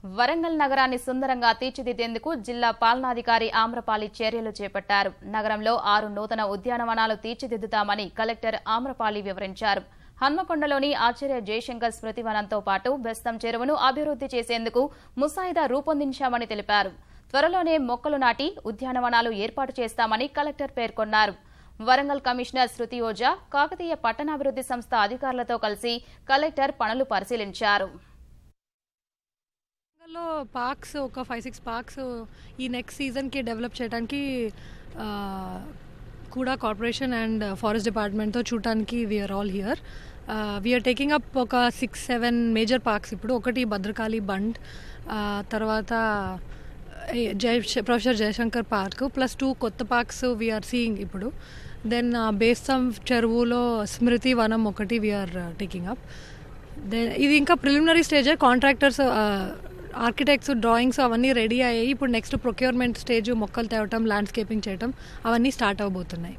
వరంగల్ నగరాన్ని సుందరంగా తీర్చిదిద్దేందుకు జిల్లా పాలనాధికారి ఆమ్రపాలి చర్యలు చేపట్టారు. నగరంలో 6 నూతన ఉద్యానవనాలు తీర్చిదిద్దుతామని కలెక్టర్ ఆమ్రపాలి వివరించారు. హన్మకొండలోని ఆచార్య జయశంకర్ స్మృతివనంతో పాటు బెస్తం చెరువును అభివృద్ది చేసేందుకు ముసాయిదా రూపొందించామని తెలిపారు. త్వరలోనే మొక్కలు నాటి ఉద్యానవనాలు ఏర్పాటు చేస్తామని కలెక్టర్ పేర్కొన్నారు. వరంగల్ కమిషనర్ శృతి ఓజా, కాకతీయ పట్టణాభివృద్ది సంస్థ అధికారులతో కలిసి కలెక్టర్ పనులు పరిశీలించారు. పార్క్స్ ఒక 5-6 పార్క్స్ ఈ నెక్స్ట్ సీజన్కి డెవలప్ చేయడానికి కూడా కార్పొరేషన్ అండ్ ఫారెస్ట్ డిపార్ట్మెంట్తో చూడటానికి we're all here. We're taking up ఒక 6-7 మేజర్ పార్క్స్. ఇప్పుడు ఒకటి భద్రకాళి బండ్, తర్వాత ప్రొఫెసర్ జయశంకర్ పార్క్, ప్లస్ 2 కొత్త పార్క్స్ వీఆర్ సీయింగ్ ఇప్పుడు. దెన్ బేస్తం చెరువులో స్మృతి వనం ఒకటి వీఆర్ టేకింగ్ అప్. దెన్ ఇది ఇంకా preliminary stage. Contractors, architects drawings అవన్నీ రెడీ అయ్యాయి. ఇప్పుడు నెక్స్ట్ ప్రొక్యూర్మెంట్ స్టేజ్, మొక్కలు తేవటం, ల్యాండ్స్కేపింగ్ చేయటం అవన్నీ స్టార్ట్ అవబోతున్నాయి.